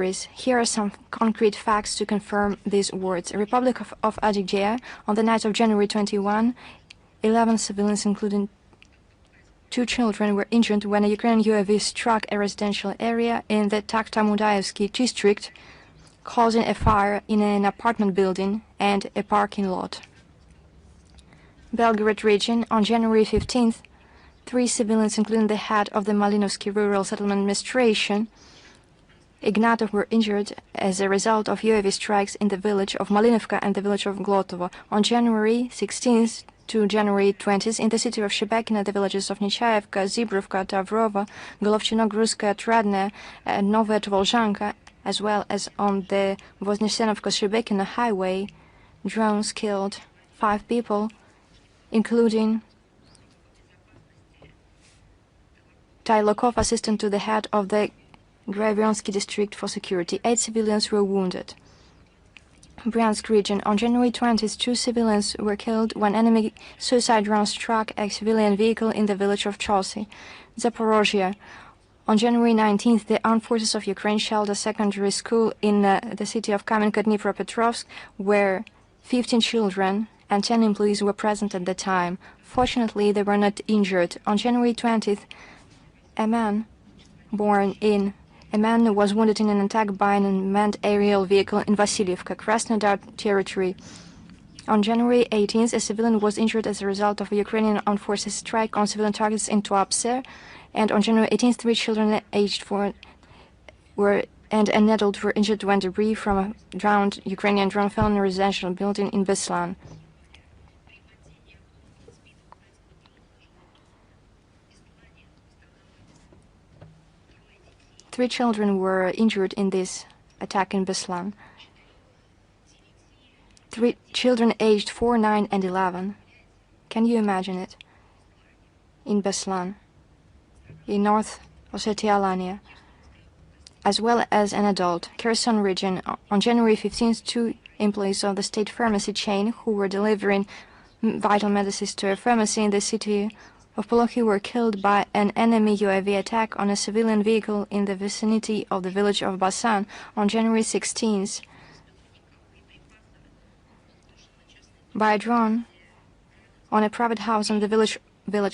Here are some concrete facts to confirm these words. Republic of Adygea, on the night of January 21, 11 civilians, including 2 children, were injured when a Ukrainian UAV struck a residential area in the Takhtamudaevsky district, causing a fire in an apartment building and a parking lot. Belgorod region, on January 15th, 3 civilians, including the head of the Malinovsky Rural Settlement Administration, Ignatov, were injured as a result of UAV strikes in the village of Malinovka and the village of Glotovo. On January 16th to January 20th, in the city of Shebekino, the villages of Nechaevka, Zibrovka, Tavrova, Golovchino, Gruska, Tradne, and Novoetvolzhanka, as well as on the Voznesenovka-Shebekino highway, drones killed 5 people, including Tailokov, assistant to the head of the Gravionsky district for security. 8 civilians were wounded. Bryansk region, on January 20th, 2 civilians were killed when enemy suicide drone struck a civilian vehicle in the village of Chosy. Zaporozhye, on January 19th, the armed forces of Ukraine shelled a secondary school in the city of Kamenka-Dnipropetrovsk, where 15 children and 10 employees were present at the time. Fortunately, they were not injured. On January 20th, a man was wounded in an attack by an unmanned aerial vehicle in Vasilievka, Krasnodar territory. On January 18th, a civilian was injured as a result of a Ukrainian armed forces strike on civilian targets in Tuapse. And on January 18th, 3 children aged 4 and an adult were injured when debris from a drowned Ukrainian drone fell in a residential building in Beslan. Three children were injured in this attack in Beslan. 3 children aged 4, 9, and 11. Can you imagine it? In Beslan, in North Ossetia, Alania, as well as an adult. Kherson region, on January 15th, 2 employees of the state pharmacy chain who were delivering vital medicines to a pharmacy in the city of Polokhy were killed by an enemy UAV attack on a civilian vehicle in the vicinity of the village of Basan on January 16th. By a drone on a private house in the village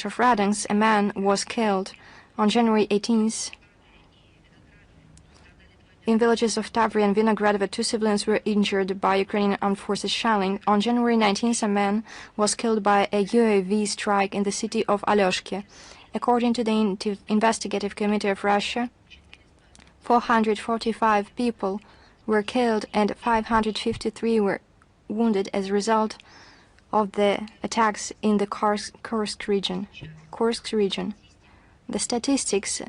of Radansk, a man was killed. On January 18th, in villages of Tavri and Vinogradova, 2 civilians were injured by Ukrainian armed forces shelling. On January 19th, a man was killed by a UAV strike in the city of Alyoshki. According to the Investigative Committee of Russia, 445 people were killed and 553 were wounded as a result of the attacks in the Kursk region. The statistics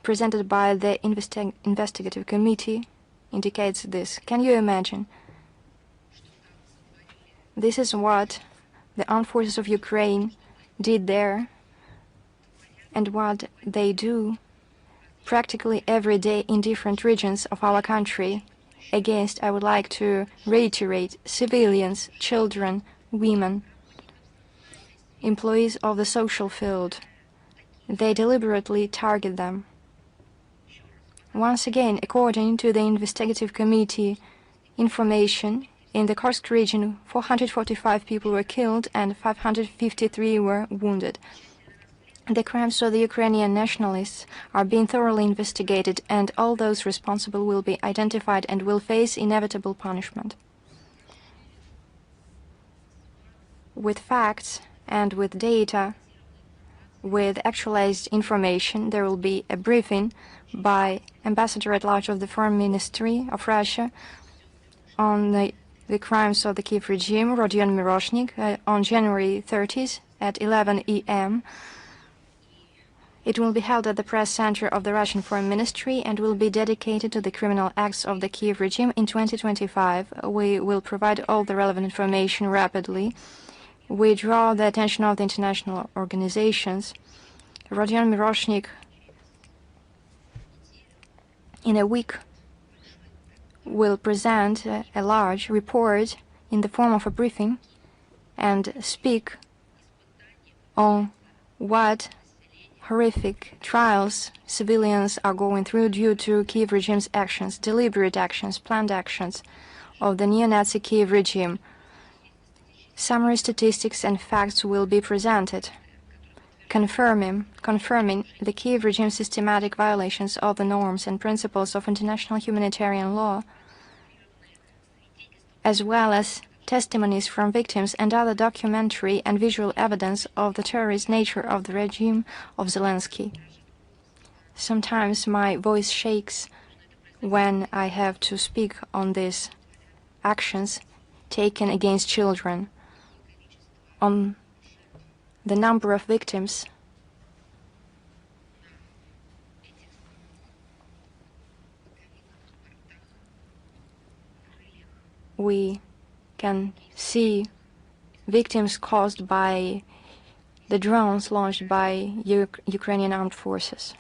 presented by the Investigative Committee indicates this. Can you imagine? This is what the armed forces of Ukraine did there and what they do practically every day in different regions of our country against, I would like to reiterate, civilians, children, women, employees of the social field. They deliberately target them. Once again, according to the Investigative Committee information, in the Kursk region, 445 people were killed and 553 were wounded. The crimes of the Ukrainian nationalists are being thoroughly investigated, and all those responsible will be identified and will face inevitable punishment. With facts and with data, with actualized information, there will be a briefing by Ambassador at Large of the Foreign Ministry of Russia on the crimes of the Kiev regime, Rodion Miroshnik, on January 30th at 11 a.m. It will be held at the press center of the Russian Foreign Ministry and will be dedicated to the criminal acts of the Kiev regime in 2025. We will provide all the relevant information rapidly. We draw the attention of the international organizations. Rodion Miroshnik, in a week, will present a large report in the form of a briefing and speak on horrific trials civilians are going through due to Kiev regime's actions, deliberate actions, planned actions of the neo-Nazi Kiev regime. Summary statistics and facts will be presented, confirming the Kiev regime's systematic violations of the norms and principles of international humanitarian law, as well as testimonies from victims and other documentary and visual evidence of the terrorist nature of the regime of Zelensky. Sometimes my voice shakes when I have to speak on these actions taken against children, on the number of victims. We can see victims caused by the drones launched by Ukrainian armed forces.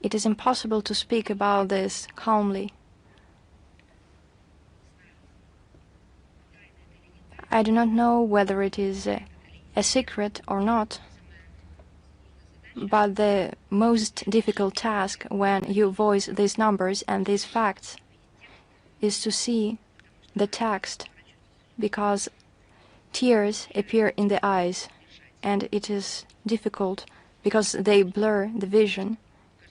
It is impossible to speak about this calmly. I do not know whether it is a secret or not, but the most difficult task when you voice these numbers and these facts is to see the text, because tears appear in the eyes, and it is difficult because they blur the vision,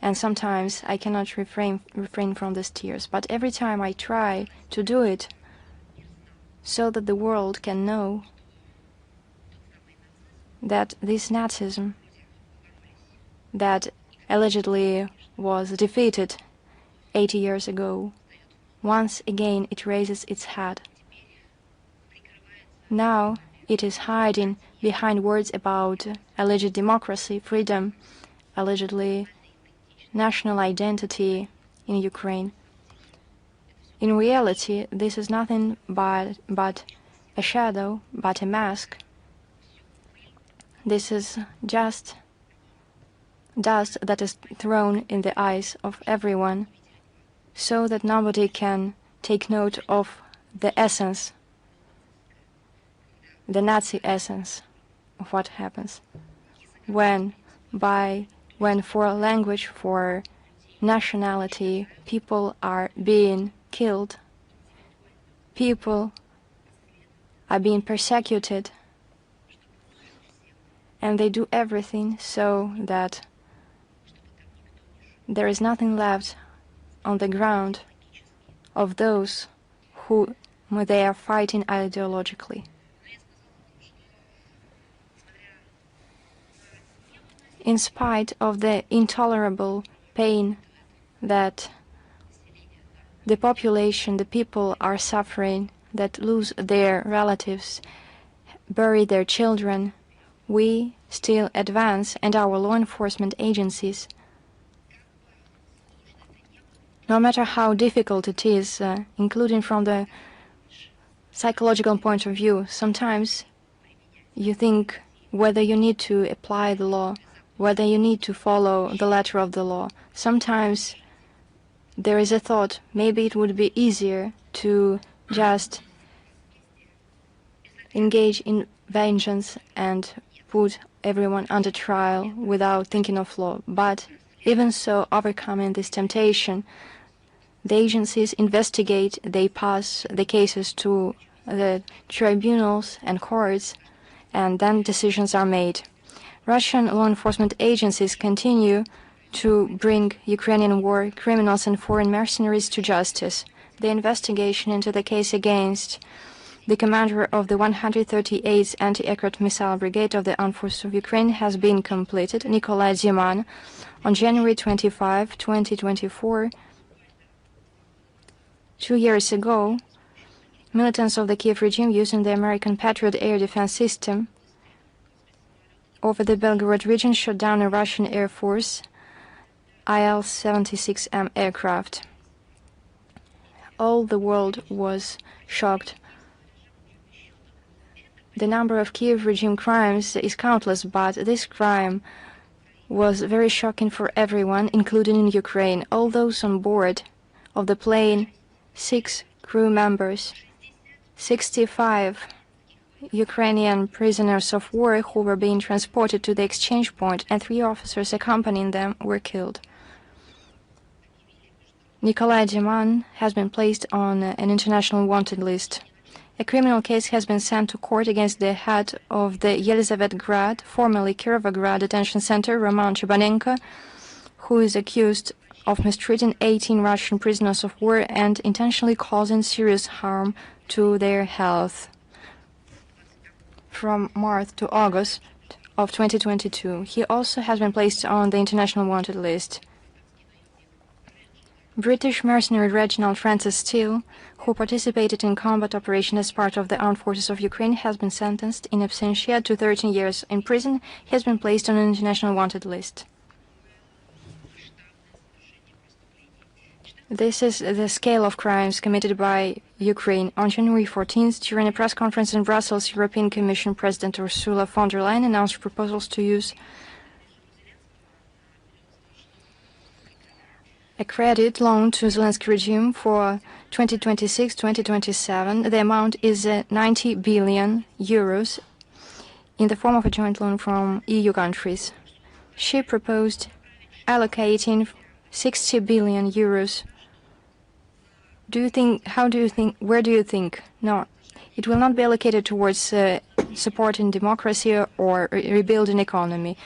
and sometimes I cannot refrain from these tears. But every time I try to do it so that the world can know that this Nazism that allegedly was defeated 80 years ago, once again it raises its head. Now it is hiding behind words about alleged democracy, freedom, allegedly national identity in Ukraine. In reality, this is nothing but a shadow, but a mask. This is just dust that is thrown in the eyes of everyone, so that nobody can take note of the essence, the Nazi essence of what happens when for language, for nationality, people are being killed, people are being persecuted, and they do everything so that there is nothing left on the ground of those who they are fighting ideologically. In spite of the intolerable pain that the population, the people are suffering, that lose their relatives, bury their children, we still advance, and our law enforcement agencies, no matter how difficult it is, including from the psychological point of view, sometimes you think whether you need to apply the law, whether you need to follow the letter of the law. Sometimes there is a thought, maybe it would be easier to just engage in vengeance and put everyone under trial without thinking of law. But even so, overcoming this temptation, the agencies investigate, they pass the cases to the tribunals and courts, and then decisions are made. Russian law enforcement agencies continue to bring Ukrainian war criminals and foreign mercenaries to justice. The investigation into the case against the commander of the 138th Anti-Aircraft Missile Brigade of the Armed Forces of Ukraine has been completed, Nikolai Ziman, on January 25, 2024. 2 years ago, militants of the Kiev regime using the American Patriot air defense system over the Belgorod region shot down a Russian Air Force Il-76M aircraft. All the world was shocked. The number of Kiev regime crimes is countless, but this crime was very shocking for everyone, including in Ukraine. All those on board of the plane, 6 crew members, 65 Ukrainian prisoners of war who were being transported to the exchange point, and 3 officers accompanying them were killed. Nikolai Diman has been placed on an international wanted list. A criminal case has been sent to court against the head of the Yelizavetgrad, formerly Kirovograd detention center, Roman Chebanenko, who is accused of mistreating 18 Russian prisoners of war and intentionally causing serious harm to their health. From March to August of 2022, he also has been placed on the international wanted list. British mercenary Reginald Francis Steele, who participated in combat operation as part of the armed forces of Ukraine, has been sentenced in absentia to 13 years in prison. He has been placed on an international wanted list. This is the scale of crimes committed by Ukraine. On January 14th, during a press conference in Brussels, European Commission President Ursula von der Leyen announced proposals to use a credit loan to Zelensky regime for 2026-2027. The amount is 90 billion euros in the form of a joint loan from EU countries. She proposed allocating 60 billion euros. Where do you think? No, it will not be allocated towards supporting democracy or rebuilding economy.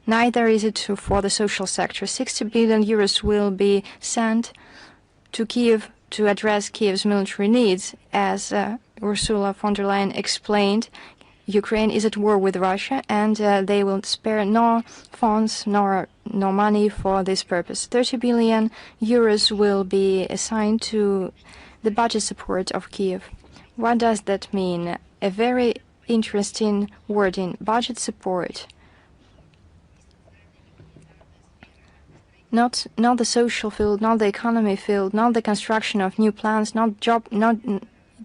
Neither is it for the social sector. 60 billion euros will be sent to Kiev to address Kiev's military needs. As Ursula von der Leyen explained, Ukraine is at war with Russia, and they will spare no funds nor no money for this purpose. 30 billion euros will be assigned to the budget support of Kiev. What does that mean? A very interesting wording, budget support. Not the social field, not the economy field, not the construction of new plants,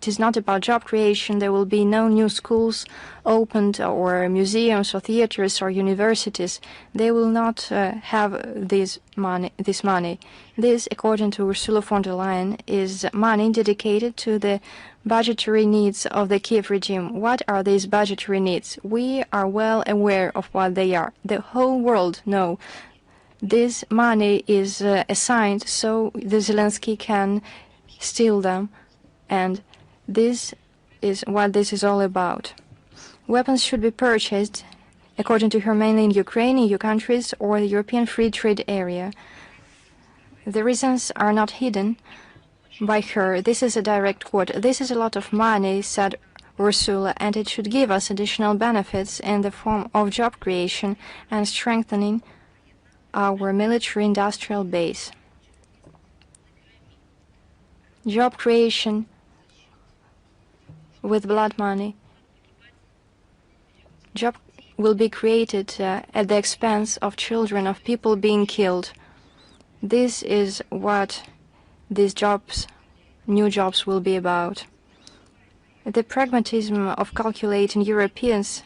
it is not about job creation. There will be no new schools opened or museums or theaters or universities. They will not have this money. This, according to Ursula von der Leyen, is money dedicated to the budgetary needs of the Kiev regime. What are these budgetary needs? We are well aware of what they are. The whole world knows. This money is assigned so the Zelensky can steal them, and this is what this is all about. Weapons should be purchased, according to her, mainly in Ukraine, EU countries, or the European Free Trade Area. The reasons are not hidden by her. This is a direct quote. This is a lot of money, said Ursula, and it should give us additional benefits in the form of job creation and strengthening our military-industrial base. Job creation with blood money. Job will be created at the expense of children, of people being killed. This is what these jobs, new jobs, will be about. The pragmatism of calculating Europeans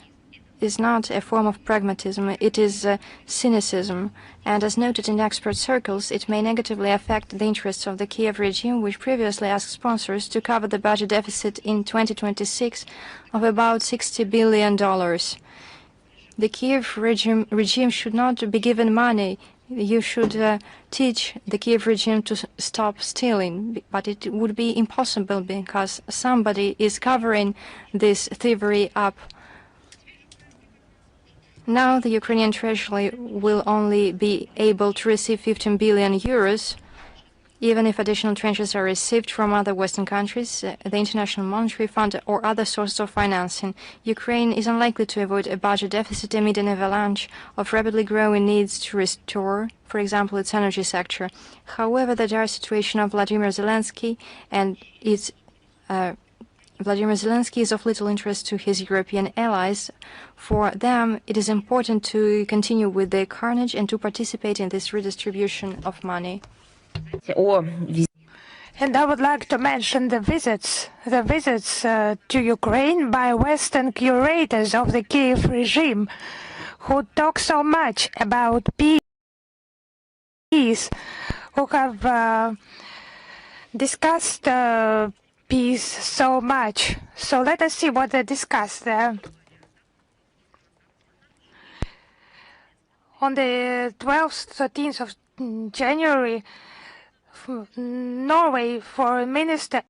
is not a form of pragmatism, it is cynicism, and as noted in expert circles, it may negatively affect the interests of the Kiev regime, which previously asked sponsors to cover the budget deficit in 2026 of about $60 billion. The Kiev regime should not be given money. You should teach the Kiev regime to stop stealing, but it would be impossible because somebody is covering this thievery up. Now the Ukrainian treasury will only be able to receive 15 billion euros, even if additional tranches are received from other Western countries, the International Monetary Fund, or other sources of financing. Ukraine is unlikely to avoid a budget deficit amid an avalanche of rapidly growing needs to restore, for example, its energy sector. However, the dire situation of Vladimir Zelensky is of little interest to his European allies. For them, it is important to continue with the carnage and to participate in this redistribution of money. And I would like to mention the visits to Ukraine by Western curators of the Kiev regime, who talk so much about peace, who have discussed peace so much. So let us see what they discussed there. On the 12th, 13th of January, Norway Foreign Minister